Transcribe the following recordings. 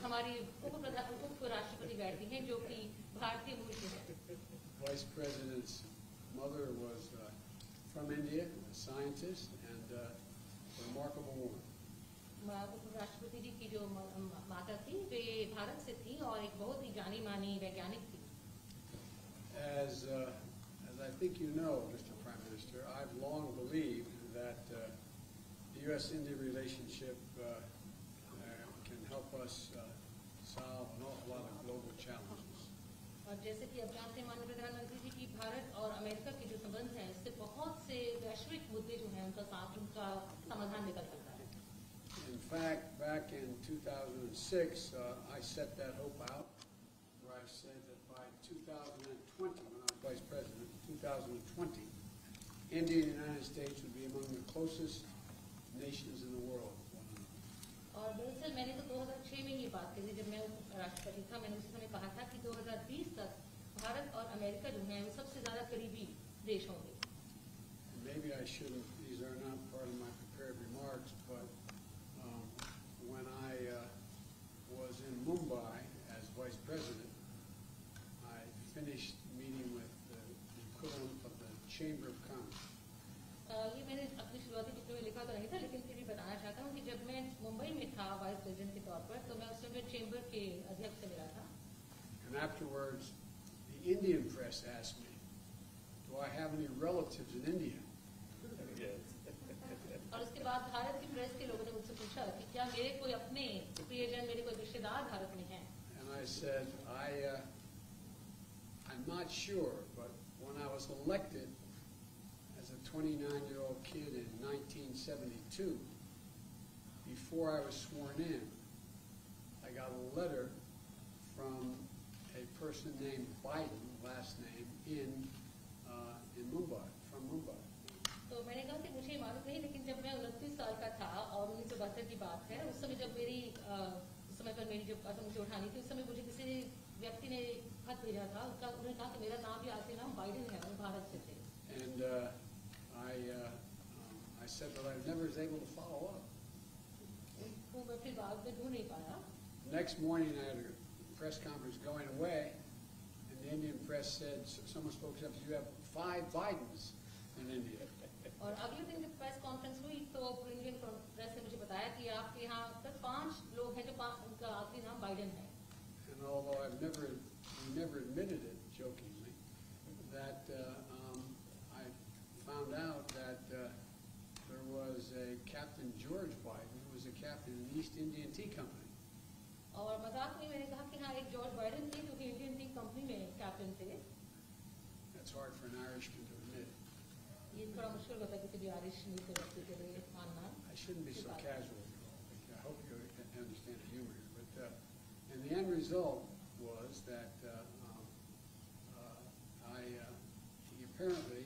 हमारी उप राष्ट्रपति बैठती हैं जो कि भारतीय मूल के हैं। Vice President's mother was from India, a scientist and a remarkable woman. उप राष्ट्रपति जी की जो माता थी वे भारत से थी और एक बहुत ही जानी मानी वैज्ञानिक थी। As I think you know, Mr. Prime Minister, I've long believed that the U.S.-India relationship can help us solve an awful lot of global challenges. और जैसे कि आप जानते हैं माननीय प्रधानमंत्री जी की भारत और अमेरिका के जो संबंध हैं इससे बहुत से वैश्विक मुद्दे जो हैं उनका समाधान निकल सकता है। In fact, back in 2006, I set that hope out, where I said that by 2020, when I was Vice President, 2020, India and the United States would be among the closest nations in the world. और दरअसल मैंने तो 2006 में ये बात कही जब मैं राष्ट्रपति था। मैंने उस समय कहा था कि 2020 तक भारत और अमेरिका जो हैं वो सबसे ज्यादा करीबी देश होंगे। Maybe I shouldn't. These are not part of my prepared remarks, but when I was in Mumbai as Vice President, I finished meeting with the equivalent of the Chamber of Commerce. ये मैंने अपनी शुरुआती टिप्पणी में लिखा तो नहीं था, लेकिन फिर भी बताना चाहता हूँ कि जब मैं मुंबई में था वाइस प्रेसिडेंट के तौर पर तो मैं उस समय चेंबर के अध्यक्ष से मिला था। And afterwards, the Indian press asked me, "Do I have any relatives in India?" और उसके बाद भारत की प्रेस के लोगों ने मुझसे पूछा कि क्या मेरे कोई अपने प्रियजन, मेरे कोई रिश्तेदार भारत में हैं? And I said, I'm not sure, but when I was elected as a 29-year-old kid in 1972, before I was sworn in, I got a letter from a person named Biden, last name, in Mumbai, from Mumbai. तो मैंने कहा कि मुझे मालूम नहीं, लेकिन जब मैं 29 साल का था और 1972 की बात है, उस समय जब उस समय पर मेरी जो कसम मुझे उठानी थी, उस समय मुझे किसी व्यक्ति ने खत भेजा था। उन्होंने कहा कि मेरा नाम भी आखिरी नाम बाइडेन है और भारत से थे। And I said that I never was able to follow up. वो मैं फिर बाद में ढूंढ नहीं पाया। Next morning I had a press conference going away, and the Indian press said, someone spoke up, you have 5 Bidens in India. और अगले दिन जब प्रेस कॉन्फ्रेंस हुई तो इंडियन प्रेस ने मुझे बताया कि आपके यहाँ तक 5 लोग हैं जो उनका आखिरी नाम बाइडेन है। And although we never admitted it jokingly, that I found out that there was a Captain George Biden who was a captain in the East Indian Tea Company. और मजाक में मैंने कहा कि हाँ एक जॉर्ज बाइडेन थे जो कि इंडियन टी कंपनी में कैप्टन थे। That's hard for an Irishman to admit. ये थोड़ा मुश्किल होता है किसी भी आयरिश व्यक्ति के लिए मानना। I shouldn't be so casual. I hope you understand the humor here. But and the end result was that he apparently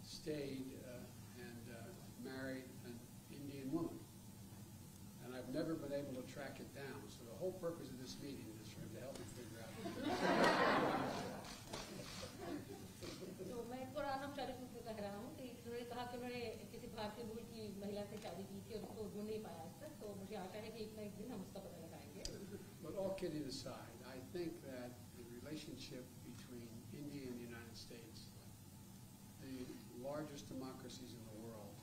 stayed and married an Indian woman. And I've never been able to track it down. So the whole purpose of this meeting is for him to help me figure out. तो मैं थोड़ा अनौपचारिक रूप से कह रहा हूँ कि उन्होंने कहा कि उन्होंने किसी भारतीय मूल की महिला से शादी की थी और उसको ढूंढ नहीं पाया आज तक। तो मुझे आशा है कि एक ना एक दिन हम उसका पता लगाएंगे। But all kidding aside, I think that the relationship between India and the United States, the largest democracies in the world,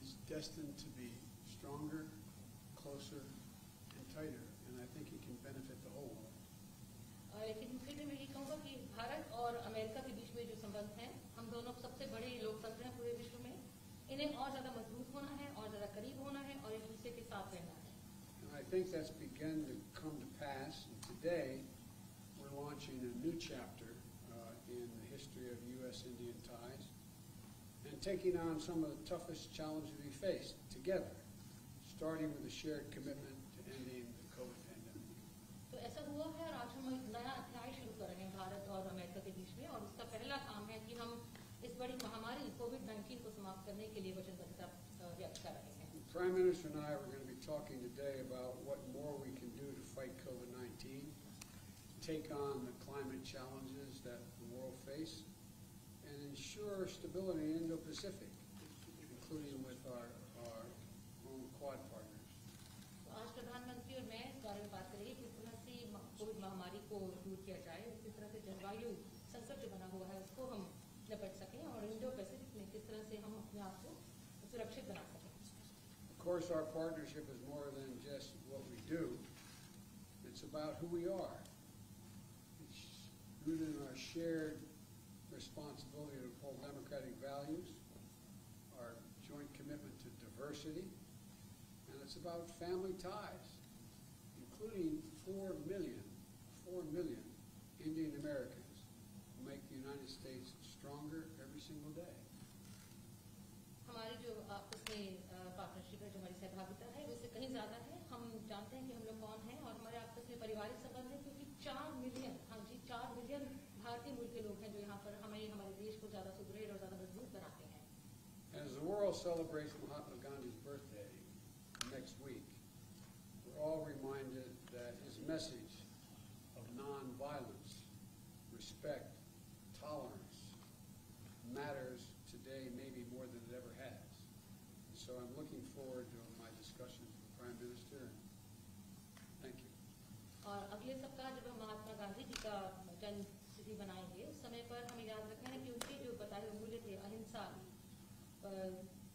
is destined to be stronger, closer, and tighter, and I think it can benefit the whole world. लेकिन फिर भी मैं ये कहूँगा कि भारत और America के बीच में जो संबंध हैं, हम दोनों सबसे बड़े लोकतंत्र हैं पूरे विश्व में, इन्हें और ज्यादा मजबूत होना है और ज्यादा करीब होना है और एक दूसरे के साथ रहना है। And I think that's begun to come to pass. And today, we're launching a new chapter in the history of U.S.-Indian ties and taking on some of the toughest challenges we face together, starting with a shared commitment to ending the COVID pandemic. तो ऐसा हुआ है और आज हम एक नया अध्याय शुरू कर रहे हैं भारत और अमेरिका के बीच में, और उसका पहला काम है कि हम इस बड़ी महामारी कोविड-19 को समाप्त करने के लिए वचनबद्धता व्यक्त कर रहे हैं। The Prime Minister and I are going to be talking today about what more we can do to fight COVID-19, take on the climate challenges that the world face, and ensure stability in Indo-Pacific, including with our own Quad partners. आज को दूर किया जाए, किस तरह से जलवायु संकट जो बना हुआ है उसको हम निपट सकें और इंडो पैसिफिक में किस तरह से हम अपने आप को सुरक्षित बना सकें। Of course, our partnership is more than just what we do. It's about who we are. It's rooted in our shared responsibility to uphold democratic values, our joint commitment to diversity, and it's about family ties, including 4 million Indian Americans who make the United States stronger every single day. हमारी जो आपस में partnership है, जो हमारी सहभागिता है, उससे कहीं ज़्यादा है। हम जानते हैं कि हम लोग कौन हैं और हमारे आपस में पारिवारिक संबंध है, क्योंकि 4 मिलियन, हाँ जी 4 मिलियन भारतीय मूल के लोग हैं जो यहाँ पर हमारे देश को ज़्यादा सुदृढ़ और ज़्यादा मजबूत बनाते हैं। As the world celebrates Mahatma Gandhi's birthday next week, we're all reminded that his message of non-violence, respect, tolerance matters today maybe more than it ever has. And so I'm looking forward to my discussions with the Prime Minister. Thank you. और अगले सप्ताह जब हम महात्मा गांधी जी का जन्म तिथि बनाएंगे, उस समय पर हमें याद रखना है कि उनके जो बताए हुए मूल्य थे, अहिंसा,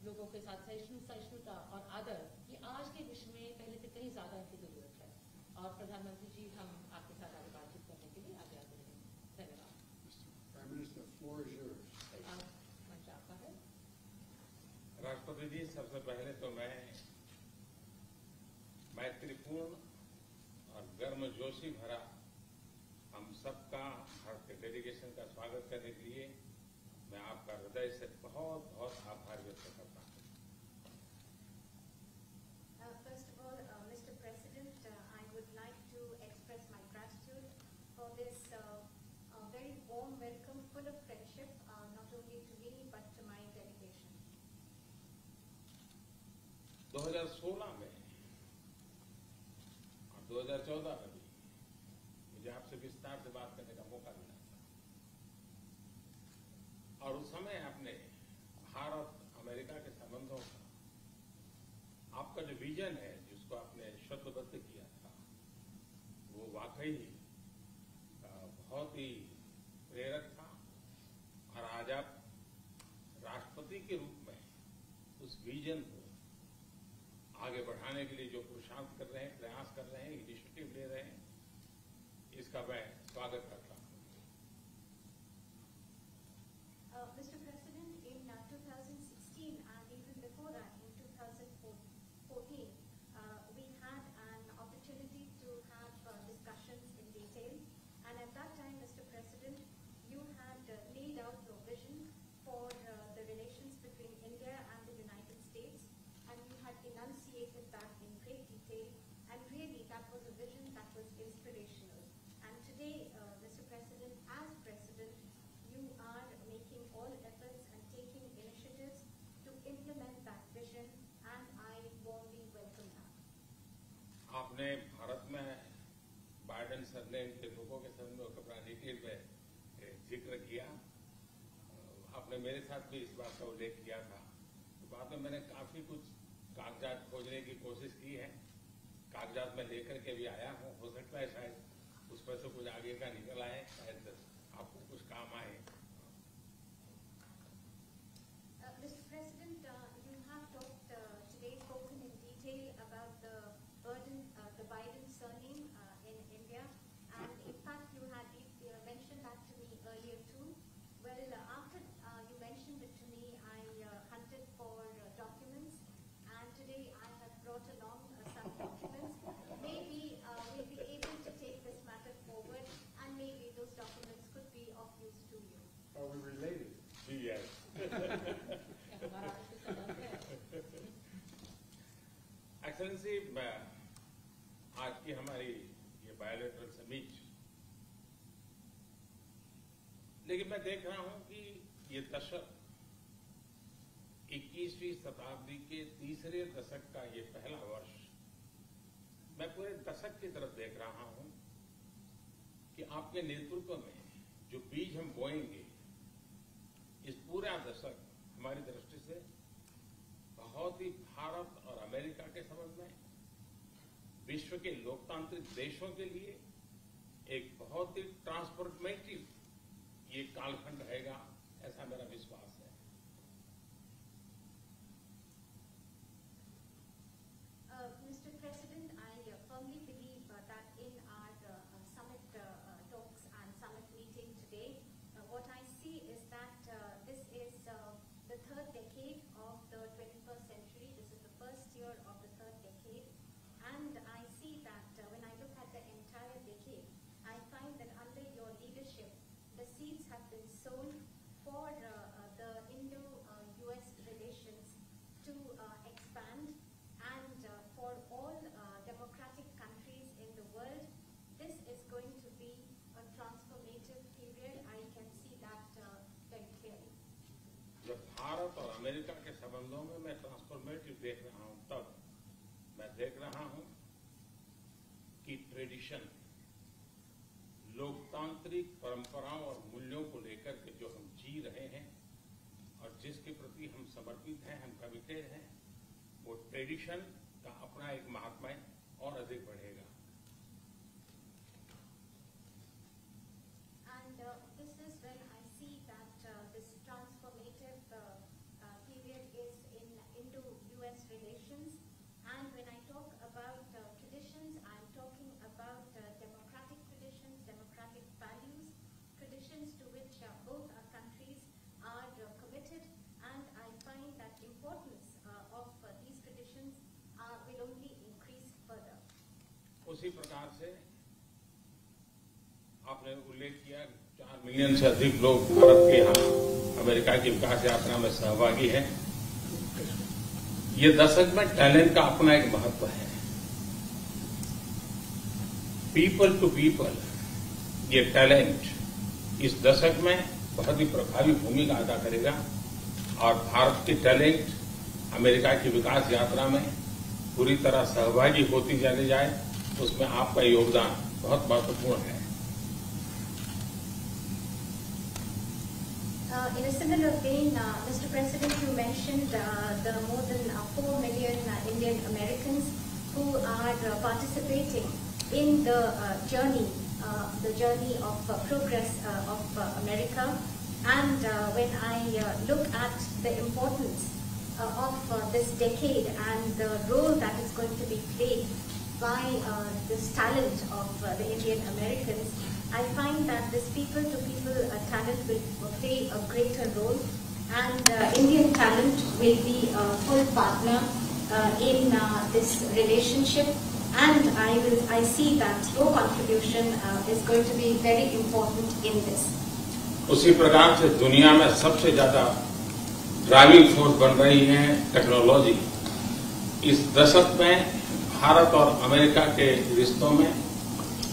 लोगों के साथ सहिष्णुता और आदर, ये आज के विश्व में पहले से कहीं ज़्यादा इनकी ज़रूरत है। और प्रधानमंत्री जी, हम आपके साथ आगे बातचीत करने के लिए आगे आते हैं। धन्यवाद। Prime Minister, the floor is yours. मंच आपका है। राष्ट्रपति जी, सबसे पहले तो मैं मैत्रीपूर्ण और गर्मजोशी भरा हम सबका भारत के डेलीगेशन का स्वागत करने के लिए मैं आपका हृदय से बहुत बहुत आभार व्यक्त करता हूँ। First of all, Mr. President, I would like to express my gratitude for this very warm welcome, full of friendship, not only to me but to my delegation. 2016 में और 2014 में भी मुझे आपसे विस्तार से बात करने का मौका मिला और उस समय आपने भारत अमेरिका के संबंधों का आपका जो विजन है, जिसको आपने शब्दबद्ध किया था, वो वाकई बहुत ही प्रेरक था। और आज आप राष्ट्रपति के रूप में उस विजन को आगे बढ़ाने के लिए जो पुरुषार्थ कर रहे हैं, प्रयास कर रहे हैं, इनिशिएटिव ले रहे हैं, इसका मैं स्वागत करता हूं। Mr. President, in 2016 and even before that, in 2014, we had an opportunity to have discussions in detail. And at that time, Mr. President, you had laid out your vision for the relations between India and the United States, and you had enunciated that in great detail. And really, that was a vision that was inspirational. And today, Mr. President, as President, you are making all efforts and taking initiatives to implement that vision, and I warmly welcome that. आपने भारत में Biden surname के लोगों के संबंध में अपना detail में जिक्र किया। आपने मेरे साथ भी इस बात का उल्लेख किया था। तो बाद में मैंने काफी कुछ कागजात खोजने की कोशिश की है, कागजात में लेकर के भी आया हूँ। हो सकता है शायद उसमें से कुछ आगे का निकल आए, शायद आपको कुछ काम आए। Mr. President, you have talked today, spoken in detail about the burden, the Biden surname in India, and in fact you had mentioned that to me earlier too. Well, after you mentioned it to me, I hunted for documents, and today I have brought along some documents. Maybe we'll be able to take this matter forward, and maybe those documents could be of use to you. Are we related? Yes. Excellency, आज की हमारी ये bilateral summit, लेकिन मैं देख रहा हूं कि ये दशक 21वीं शताब्दी के तीसरे दशक का ये पहला वर्ष, मैं पूरे दशक की तरफ देख रहा हूं कि आपके नेतृत्व में जो बीज हम बोएंगे, इस पूरा दशक हमारी दृष्टि से बहुत ही भारत और अमेरिका के संबंध में, विश्व के लोकतांत्रिक देशों के लिए एक बहुत ही ट्रांसफॉर्मेटिव ये कालखंड रहेगा, ऐसा मेरा विश्वास है। Mr. President, I firmly believe that in our summit talks and summit meeting today, what I see is that this is the third decade of the 21st century. This is the first year of the third decade. And I see that when I look at the entire decade, I find that under your leadership, the seeds have been sown for the Indo-US relations to expand, and for all democratic countries in the world, this is going to be a transformative period. I can see that very clearly. जब भारत और America के संबंधों में मैं transformative देख रहा हूं, तब मैं देख रहा हूं कि ट्रेडिशन, लोकतांत्रिक परंपराओं और मूल्यों को लेकर के जो हम जी रहे हैं और जिसके प्रति हम समर्पित हैं, हम कमिटेड हैं, वो ट्रेडिशन का अपना एक महात्म्य और अधिक बढ़ेगा। And this is when I see that this transformative period is in Indo-US relations. And when I talk about traditions, I'm talking about democratic traditions, democratic values, traditions to which both our countries are committed. And I find that importance of these traditions will only increase further. उसी प्रकार से आपने उल्लेख किया, 4 million से अधिक लोग भारत के यहाँ अमेरिका की विकास यात्रा में सहभागी हैं। ये दशक में टैलेंट का अपना एक महत्व है। पीपल टू पीपल ये टैलेंट इस दशक में बहुत ही प्रभावी भूमिका अदा करेगा और भारत की टैलेंट अमेरिका की विकास यात्रा में पूरी तरह सहभागी होती चली जाए, उसमें आपका योगदान बहुत महत्वपूर्ण है। In a similar vein, Mr. President, you mentioned the more than 4 million Indian Americans who are participating in the journey of progress of America. And when I look at the importance of this decade and the role that is going to be played by this talent of the Indian Americans, I find that this people-to-people talent will play a greater role, and Indian talent will be a full partner in this relationship. And I see that your contribution is going to be very important in this. उसी प्रकार से दुनिया में सबसे ज्यादा driving force बन रही है टेक्नोलॉजी। इस दशक में भारत और अमेरिका के रिश्तों में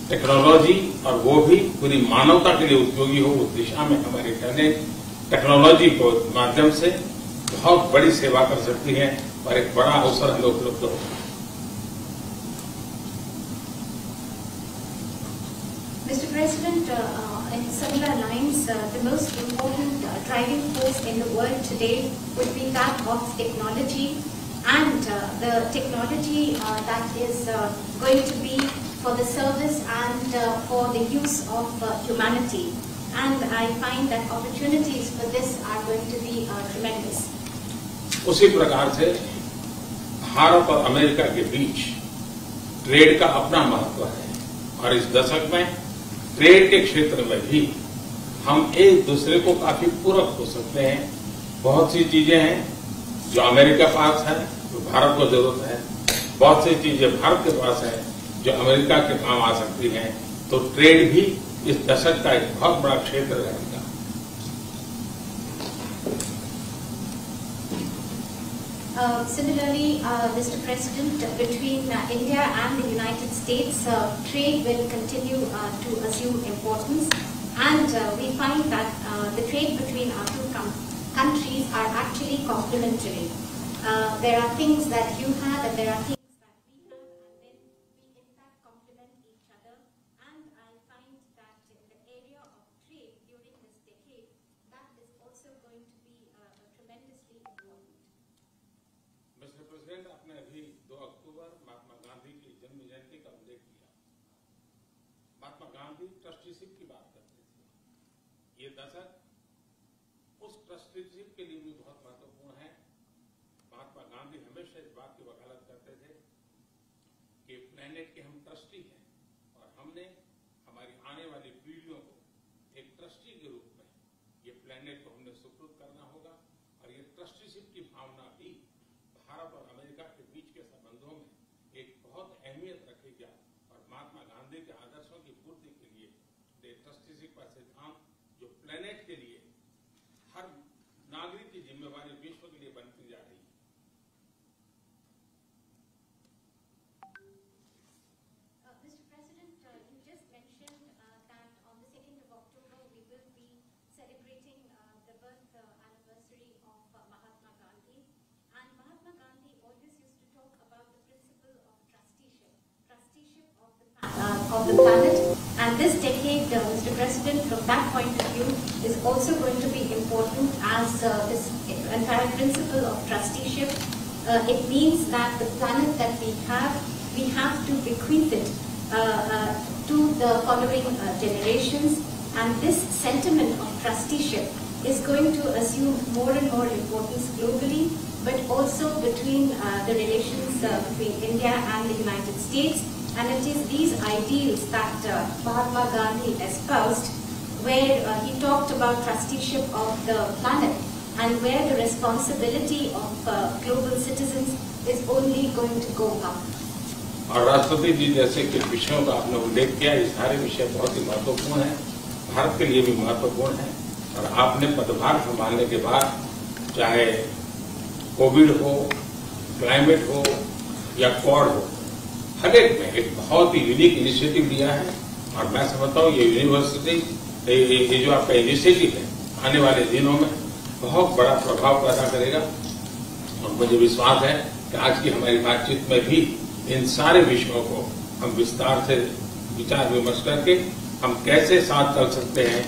टेक्नोलॉजी, और वो भी पूरी मानवता के लिए उपयोगी हो, उस दिशा में हमारी टेक्नोलॉजी को माध्यम से बहुत बड़ी सेवा कर सकती है और एक बड़ा अवसर हमें उपलब्ध होगा। Mr. President, in similar lines, the most important driving force in the world today would be that of technology, and the technology that is going to be for the service and for the use of humanity. And I find that opportunities for this are going to be tremendous. उसी प्रकार से भारत और America के बीच trade का अपना महत्व है, और इस दशक में ट्रेड के क्षेत्र में भी हम एक दूसरे को काफी पूरक हो सकते हैं। बहुत सी चीजें हैं जो अमेरिका के पास है, जो भारत को जरूरत है, बहुत सी चीजें भारत के पास है जो अमेरिका के काम आ सकती हैं। तो ट्रेड भी इस दशक का एक बहुत बड़ा क्षेत्र रहेगा। Similarly, Mr. President, between India and the United States, trade will continue to assume importance, and we find that the trade between our two countries are actually complementary. There are things that you have and there are things that we have, and then we in fact complement each other. And I find that in the area of trade during this decade, that is also going to be tremendously important. Mister president, आपने अभी 2 अक्टूबर महात्मा गांधी की जन्म जयंती का उल्लेख किया। Mahatma Gandhi trusteeship की बात करते थे। ये दशक उस ट्रस्टीशिप के लिए भी बहुत महत्वपूर्ण है। महात्मा गांधी हमेशा इस बात की वकालत करते थे कि प्लेनेट के हम ट्रस्टी हैं और हमने हमारी आने वाली पीढ़ियों को एक ट्रस्टी के रूप में ये प्लेनेट को हमने सुपुर्द करना होगा। और ये ट्रस्टीशिप की भावना भी भारत और अमेरिका के बीच के संबंधों में एक बहुत अहमियत रखेगा और महात्मा गांधी के आदर्शों की पूर्ति के लिए ट्रस्टीशिप का सिद्धांत जो प्लेनेट के लिए हर नागरिक की जिम्मेवारी विश्व के लिए बनती जा रही है। Mr. President, you just mentioned that on the 2nd of October we will be celebrating the birth anniversary of Mahatma Gandhi. And Mahatma Gandhi always used to talk about the principle of trusteeship of the planet. And this decade, Mr. President, from that point of view, is also going to be important as this entire principle of trusteeship. It means that the planet that we have to bequeath it to the following generations. And this sentiment of trusteeship is going to assume more and more importance globally, but also between the relations between India and the United States. And it is these ideals that Mahatma Gandhi espoused, where he talked about trusteeship of the planet and where the responsibility of global citizens is only going to go up. और राष्ट्रपति जी जैसे कि विषयों का आपने उल्लेख किया, ये सारे विषय बहुत ही महत्वपूर्ण हैं, भारत के लिए भी महत्वपूर्ण है। और आपने पदभार संभालने के बाद चाहे कोविड हो, क्लाइमेट हो या क्वाड हो, हर एक में एक बहुत ही यूनिक इनिशिएटिव लिया है। और मैं समझता हूँ ये यूनिवर्सिटी, ये जो आपका इनिशिएटिव है, आने वाले दिनों में बहुत बड़ा प्रभाव पैदा करेगा। और मुझे विश्वास है कि आज की हमारी बातचीत में भी इन सारे विषयों को हम विस्तार से विचार विमर्श करके हम कैसे साथ चल सकते हैं,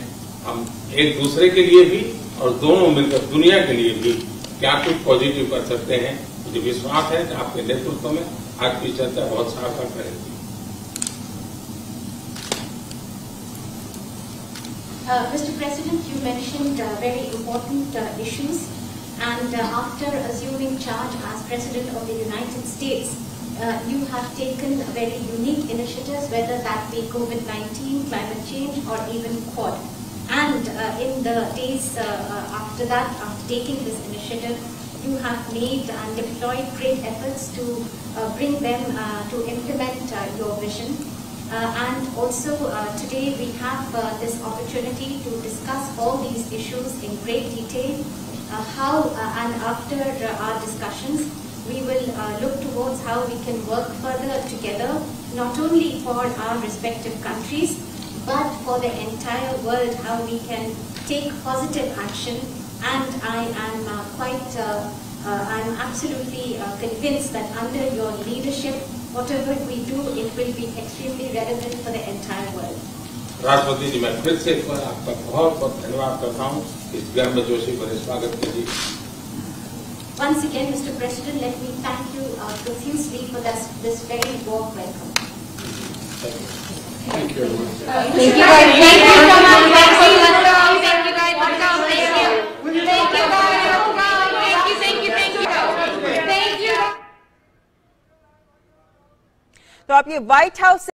हम एक दूसरे के लिए भी और दोनों मिलकर दुनिया के लिए भी क्या कुछ पॉजिटिव कर सकते हैं। मुझे विश्वास है कि आपके नेतृत्व में आज की चर्चा बहुत सार्थक करेगी। Mr. President, you mentioned very important issues, and after assuming charge as President of the United States, you have taken very unique initiatives, whether that be COVID-19, climate change, or even Quad. And in the days after that, after taking this initiative, you have made and deployed great efforts to bring them to implement your vision. And also today we have this opportunity to discuss all these issues in great detail. And after our discussions, we will look towards how we can work further together, not only for our respective countries, but for the entire world, how we can take positive action. And I am I'm absolutely convinced that under your leadership, whatever we do, it will be extremely relevant for the entire world. राष्ट्रपति जी, मैं फिर से एक बार आपका बहुत बहुत धन्यवाद करता हूँ इस गर्मजोशी भरे स्वागत के लिए। Once again, Mr. President, let me thank you profusely for this very warm welcome. Thank you very much. Thank you guys. Thank you so much. Thank you guys. Thank you guys. Thank you. Thank you guys. Thank you. Thank you. Thank you. तो आप ये white house